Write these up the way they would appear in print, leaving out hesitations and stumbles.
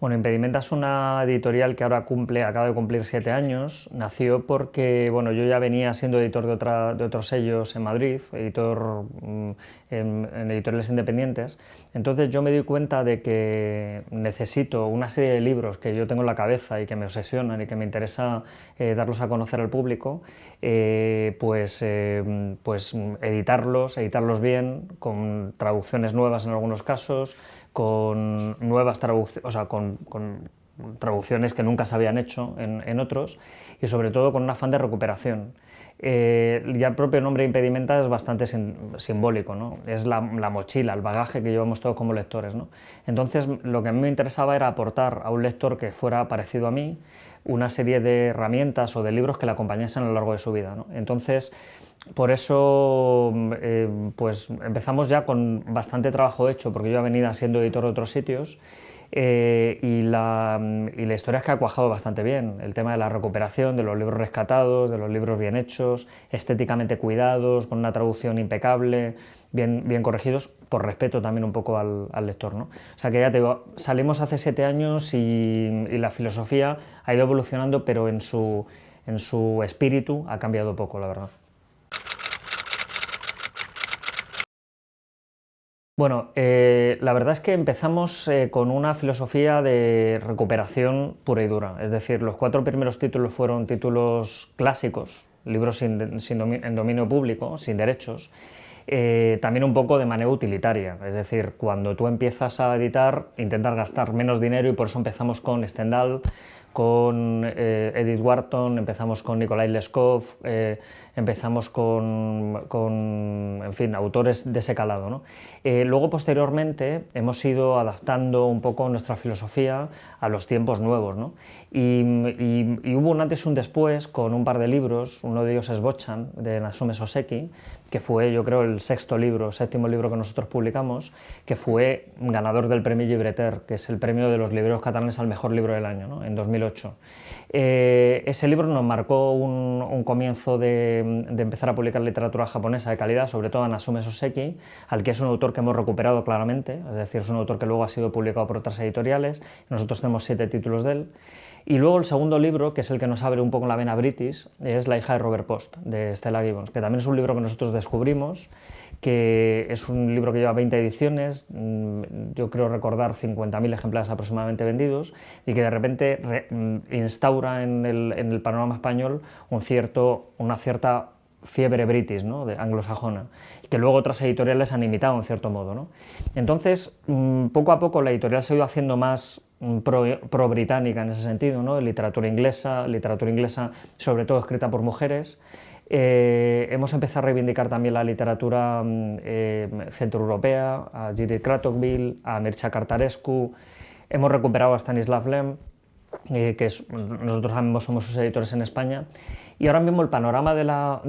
Bueno, Impedimenta es una editorial que ahora acaba de cumplir 7 años. Nació porque bueno, yo ya venía siendo editor de otros sellos en Madrid, editor en editoriales independientes. Entonces yo me di cuenta de que necesito una serie de libros que yo tengo en la cabeza y que me obsesionan y que me interesa darlos a conocer al público, pues editarlos bien, con traducciones nuevas en algunos casos, con nuevas traducciones, o sea, con traducciones que nunca se habían hecho en otros, y sobre todo con un afán de recuperación. Ya el propio nombre Impedimenta es bastante simbólico, ¿no? Es la mochila, el bagaje que llevamos todos como lectores, ¿no? Entonces lo que a mí me interesaba era aportar a un lector que fuera parecido a mí una serie de herramientas o de libros que le acompañasen a lo largo de su vida, ¿no? Entonces, por eso pues empezamos ya con bastante trabajo hecho, porque yo ya venía siendo editor de otros sitios, y la historia es que ha cuajado bastante bien. El tema de la recuperación, de los libros rescatados, de los libros bien hechos, estéticamente cuidados, con una traducción impecable, bien corregidos, por respeto también un poco al lector, ¿no? O sea que ya te digo, salimos hace 7 años y la filosofía ha ido evolucionando, pero en su espíritu ha cambiado poco, la verdad. Bueno, la verdad es que empezamos con una filosofía de recuperación pura y dura, es decir, los 4 primeros títulos fueron títulos clásicos, libros en dominio público, sin derechos, también un poco de manera utilitaria, es decir, cuando tú empiezas a editar intentas gastar menos dinero y por eso empezamos con Stendhal, con Edith Wharton, empezamos con Nikolai Leskov, empezamos en fin, autores de ese calado, ¿no? Luego, posteriormente, hemos ido adaptando un poco nuestra filosofía a los tiempos nuevos, ¿no? Y hubo un antes y un después con un par de libros, uno de ellos es Bochan, de Nasume Soseki, que fue, yo creo, el séptimo libro que nosotros publicamos, que fue ganador del premio Llibreter, que es el premio de los libreros catalanes al mejor libro del año, ¿no? En 2008. Ese libro nos marcó un comienzo de empezar a publicar literatura japonesa de calidad, sobre todo a Nasume Soseki, al que es un autor que hemos recuperado claramente, es decir, es un autor que luego ha sido publicado por otras editoriales, nosotros tenemos 7 títulos de él. Y luego el segundo libro, que es el que nos abre un poco la vena british, es La hija de Robert Post, de Stella Gibbons, que también es un libro que nosotros descubrimos, que es un libro que lleva 20 ediciones, yo creo recordar 50.000 ejemplares aproximadamente vendidos, y que de repente instaura en el panorama español una cierta fiebre british, ¿no? De anglosajona, que luego otras editoriales han imitado en cierto modo, ¿no? Entonces, poco a poco la editorial se ha ido haciendo más pro-británica en ese sentido, ¿no? Literatura inglesa sobre todo escrita por mujeres. Hemos empezado a reivindicar también la literatura centroeuropea, a Judith Kratochvil, a Mircea Cartarescu. Hemos recuperado a Stanislav Lem, nosotros mismos somos sus editores en España, y ahora mismo el panorama de la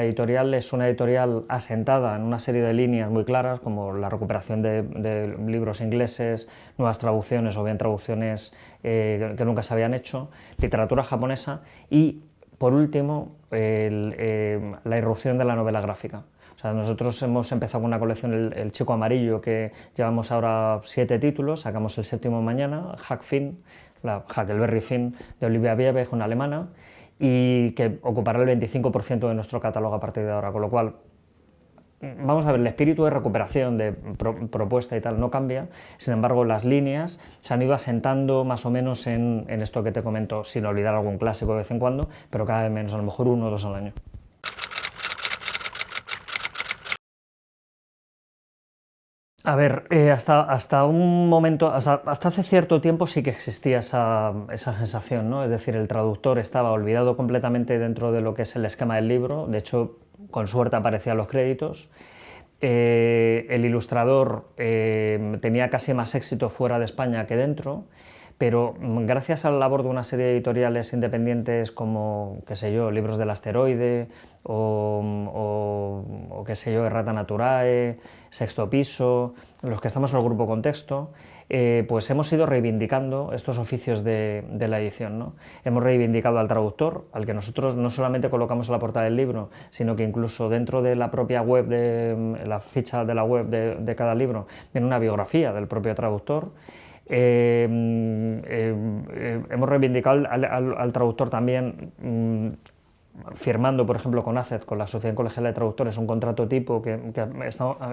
editorial es una editorial asentada en una serie de líneas muy claras, como la recuperación de libros ingleses, nuevas traducciones o bien traducciones que nunca se habían hecho, literatura japonesa y, por último, la irrupción de la novela gráfica. O sea, nosotros hemos empezado con una colección, el Chico Amarillo, que llevamos ahora 7 títulos, sacamos el 7º mañana, Huckleberry Finn, de Olivia Bierbeck, una alemana, y que ocupará el 25% de nuestro catálogo a partir de ahora, con lo cual, vamos a ver, el espíritu de recuperación, de propuesta y tal, no cambia, sin embargo las líneas se han ido asentando más o menos en esto que te comento, sin olvidar algún clásico de vez en cuando, pero cada vez menos, a lo mejor 1 o 2 al año. A ver, hasta un momento, hasta hace cierto tiempo sí que existía esa sensación, ¿no? Es decir, el traductor estaba olvidado completamente dentro de lo que es el esquema del libro, de hecho, con suerte aparecían los créditos. El ilustrador tenía casi más éxito fuera de España que dentro, pero gracias a la labor de una serie de editoriales independientes como, qué sé yo, Libros del Asteroide o qué sé yo, Errata Naturae, Sexto Piso, los que estamos en el grupo Contexto, pues hemos ido reivindicando estos oficios de la edición, ¿no? Hemos reivindicado al traductor, al que nosotros no solamente colocamos en la portada del libro, sino que incluso dentro de la propia web, de la ficha de la web de cada libro, viene una biografía del propio traductor. Hemos reivindicado al traductor también, firmando, por ejemplo, con ACED, con la Asociación Colegial de Traductores, un contrato tipo que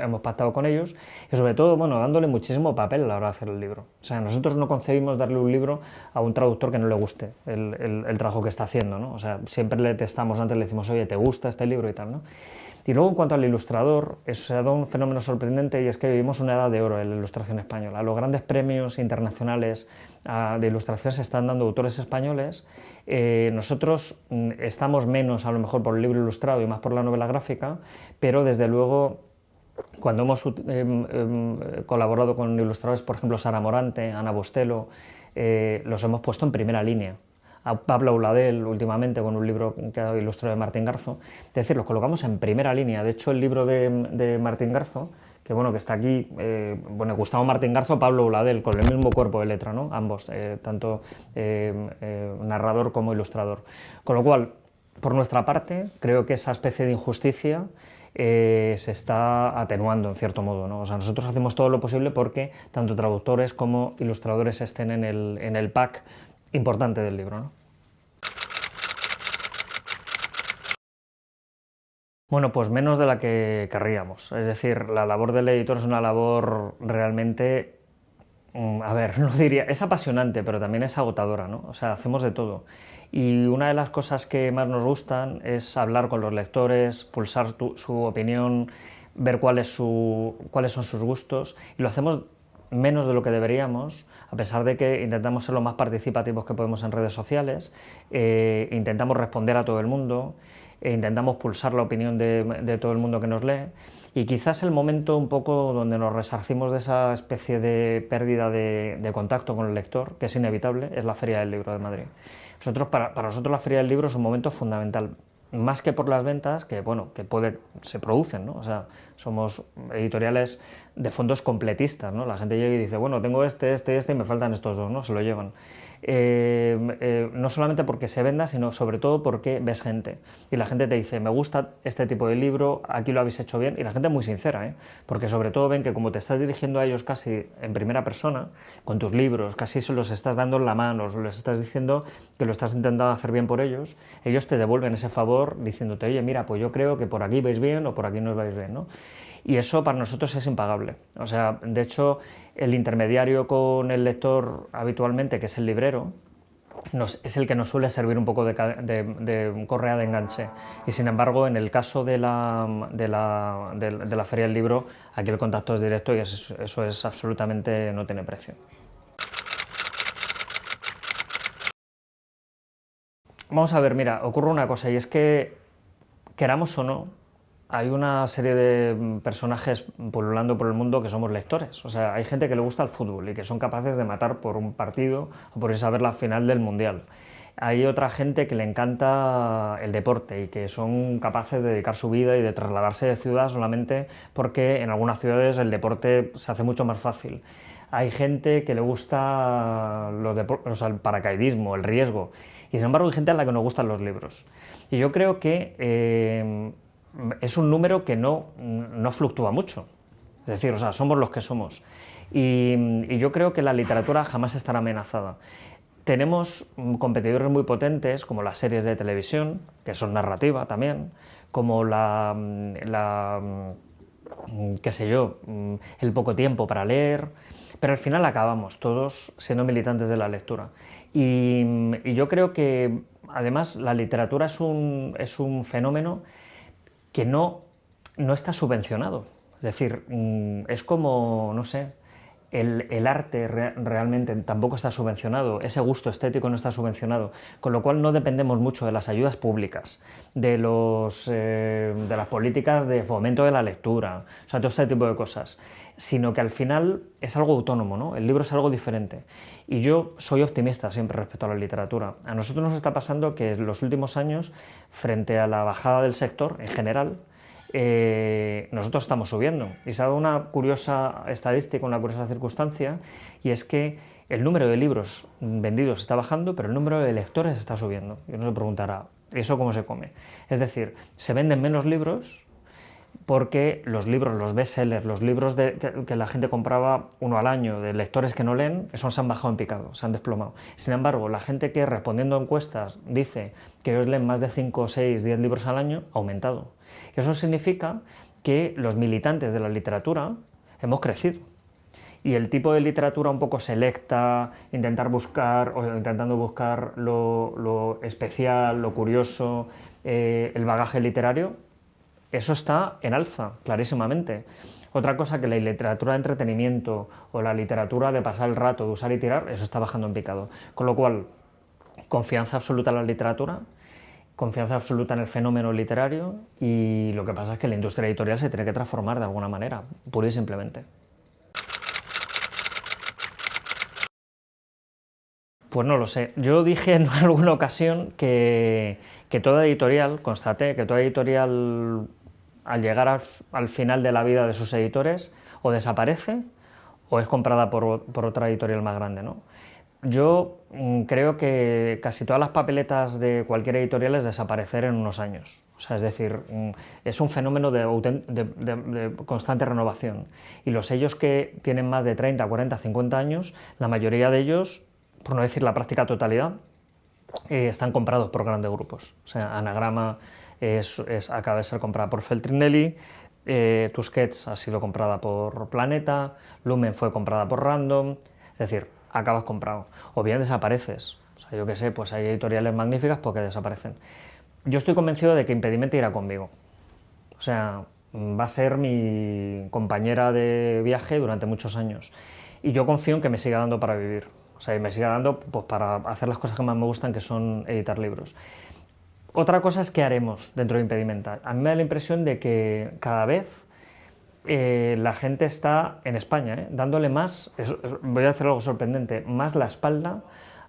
hemos pactado con ellos, y sobre todo, bueno, dándole muchísimo papel a la hora de hacer el libro. O sea, nosotros no concebimos darle un libro a un traductor que no le guste el trabajo que está haciendo, ¿no? O sea, siempre le testamos antes, le decimos, oye, ¿te gusta este libro y tal, ¿no? Y luego, en cuanto al ilustrador, se ha dado un fenómeno sorprendente, y es que vivimos una edad de oro en la ilustración española. Los grandes premios internacionales de ilustración se están dando autores españoles. Nosotros estamos menos, a lo mejor, por el libro ilustrado y más por la novela gráfica, pero desde luego, cuando hemos colaborado con ilustradores, por ejemplo, Sara Morante, Ana Bostelo, los hemos puesto en primera línea. A Pablo Auladel últimamente con un libro que ha ilustrado de Martín Garzo, es decir, los colocamos en primera línea. De hecho, el libro de Martín Garzo, que bueno, que está aquí, bueno, Gustavo Martín Garzo, Pablo Auladel, con el mismo cuerpo de letra, ¿no? Ambos, tanto narrador como ilustrador. Con lo cual, por nuestra parte, creo que esa especie de injusticia se está atenuando en cierto modo, ¿no? O sea, nosotros hacemos todo lo posible porque tanto traductores como ilustradores estén en el pack importante del libro, ¿no? Bueno, pues menos de la que querríamos. Es decir, la labor del editor es una labor realmente, a ver, no diría, es apasionante, pero también es agotadora, ¿no? O sea, hacemos de todo. Y una de las cosas que más nos gustan es hablar con los lectores, pulsar su opinión, ver cuáles son sus gustos, y lo hacemos menos de lo que deberíamos, a pesar de que intentamos ser lo más participativos que podemos en redes sociales, intentamos responder a todo el mundo, intentamos pulsar la opinión de todo el mundo que nos lee, y quizás el momento un poco donde nos resarcimos de esa especie de pérdida de contacto con el lector, que es inevitable, es la Feria del Libro de Madrid. Para nosotros la Feria del Libro es un momento fundamental, más que por las ventas, que bueno, se producen, ¿no? O sea, somos editoriales de fondos completistas, ¿no? La gente llega y dice, bueno, tengo este y me faltan estos dos, ¿no? Se lo llevan. No solamente porque se venda, sino sobre todo porque ves gente, y la gente te dice, me gusta este tipo de libro, aquí lo habéis hecho bien, y la gente es muy sincera, ¿eh? Porque sobre todo ven que como te estás dirigiendo a ellos casi en primera persona, con tus libros, casi se los estás dando en la mano, les estás diciendo que lo estás intentando hacer bien por ellos te devuelven ese favor diciéndote, oye, mira, pues yo creo que por aquí vais bien o por aquí no os vais bien, ¿no? Y eso para nosotros es impagable. O sea, de hecho, el intermediario con el lector habitualmente, que es el librero, es el que nos suele servir un poco de correa de enganche. Y sin embargo, en el caso de la Feria del Libro, aquí el contacto es directo y eso es absolutamente, no tiene precio. Vamos a ver, mira, ocurre una cosa, y es que, queramos o no, hay una serie de personajes pululando por el mundo que somos lectores. O sea, hay gente que le gusta el fútbol y que son capaces de matar por un partido o por irse a ver la final del Mundial. Hay otra gente que le encanta el deporte y que son capaces de dedicar su vida y de trasladarse de ciudad solamente porque en algunas ciudades el deporte se hace mucho más fácil. Hay gente que le gusta o sea, el paracaidismo, el riesgo, y sin embargo hay gente a la que nos gustan los libros. Y yo creo que es un número que no fluctúa mucho. Es decir, o sea, somos los que somos. Y yo creo que la literatura jamás estará amenazada. Tenemos competidores muy potentes, como las series de televisión, que son narrativa también, como qué sé yo, el poco tiempo para leer, pero al final acabamos todos siendo militantes de la lectura. Y yo creo que, además, la literatura es un fenómeno que no está subvencionado. Es decir, es como, no sé, el arte realmente tampoco está subvencionado, ese gusto estético no está subvencionado, con lo cual no dependemos mucho de las ayudas públicas, de las políticas de fomento de la lectura, o sea, todo este tipo de cosas, sino que al final es algo autónomo, ¿no? El libro es algo diferente. Y yo soy optimista siempre respecto a la literatura. A nosotros nos está pasando que en los últimos años, frente a la bajada del sector en general, nosotros estamos subiendo. Y se ha dado una curiosa estadística, una curiosa circunstancia, y es que el número de libros vendidos está bajando, pero el número de lectores está subiendo. Y uno se preguntará, ¿eso cómo se come? Es decir, se venden menos libros porque los libros, los bestsellers, los libros que la gente compraba uno al año, de lectores que no leen, esos se han bajado en picado, se han desplomado. Sin embargo, la gente que respondiendo a encuestas dice que ellos leen más de 5, 6, 10 libros al año, ha aumentado. Eso significa que los militantes de la literatura hemos crecido. Y el tipo de literatura un poco selecta, intentando buscar lo especial, lo curioso, el bagaje literario, eso está en alza, clarísimamente. Otra cosa que la literatura de entretenimiento o la literatura de pasar el rato, de usar y tirar, eso está bajando en picado. Con lo cual, confianza absoluta en la literatura, confianza absoluta en el fenómeno literario, y lo que pasa es que la industria editorial se tiene que transformar de alguna manera, pura y simplemente. Pues no lo sé. Yo dije en alguna ocasión que toda editorial, constaté que toda editorial al llegar al final de la vida de sus editores o desaparece o es comprada por otra editorial más grande, ¿no? Yo creo que casi todas las papeletas de cualquier editorial es desaparecer en unos años. O sea, es decir, es un fenómeno de constante renovación. Y los sellos que tienen más de 30, 40, 50 años, la mayoría de ellos, por no decir la práctica totalidad, están comprados por grandes grupos. O sea, Anagrama acaba de ser comprada por Feltrinelli, Tusquets ha sido comprada por Planeta, Lumen fue comprada por Random, es decir, acabas comprado. O bien desapareces. O sea, yo qué sé, pues hay editoriales magníficas porque desaparecen. Yo estoy convencido de que Impedimenta irá conmigo. O sea, va a ser mi compañera de viaje durante muchos años. Y yo confío en que me siga dando para vivir. O sea, y me siga dando pues, para hacer las cosas que más me gustan, que son editar libros. Otra cosa es qué haremos dentro de Impedimenta. A mí me da la impresión de que cada vez la gente está en España, dándole más, voy a hacer algo sorprendente, más la espalda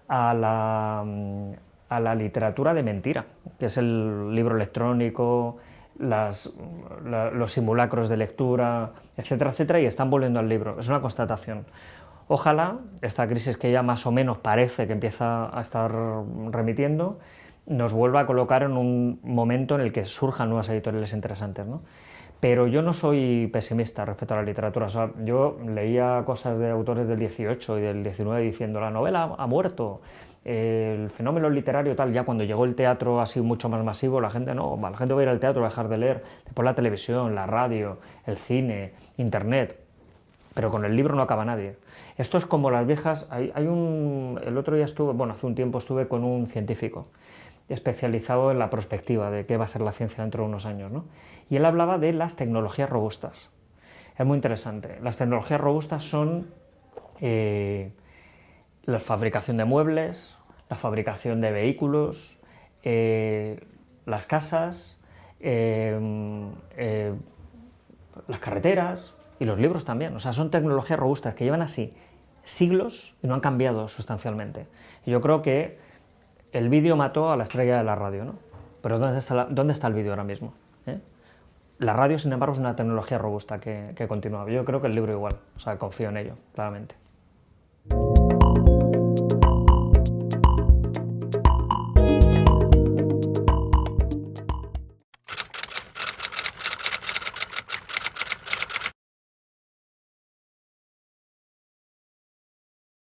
a la literatura de mentira, que es el libro electrónico, los simulacros de lectura, etcétera, etcétera, y están volviendo al libro. Es una constatación. Ojalá esta crisis que ya más o menos parece que empieza a estar remitiendo, nos vuelva a colocar en un momento en el que surjan nuevas editoriales interesantes, ¿no? Pero yo no soy pesimista respecto a la literatura. O sea, yo leía cosas de autores del 18 y del 19 diciendo la novela ha muerto, el fenómeno literario tal. Ya cuando llegó el teatro así mucho más masivo, la gente va a ir al teatro, va a dejar de leer, después la televisión, la radio, el cine, internet. Pero con el libro no acaba nadie. Esto es como las viejas. El otro día hace un tiempo estuve con un científico especializado en la prospectiva de qué va a ser la ciencia dentro de unos años, ¿no? Y él hablaba de las tecnologías robustas. Es muy interesante. Las tecnologías robustas son la fabricación de muebles, la fabricación de vehículos, las casas, las carreteras y los libros también. O sea, son tecnologías robustas que llevan así siglos y no han cambiado sustancialmente. Y yo creo que el vídeo mató a la estrella de la radio, ¿no? Pero ¿dónde está el vídeo ahora mismo? La radio, sin embargo, es una tecnología robusta que continúa. Yo creo que el libro igual, o sea, confío en ello, claramente.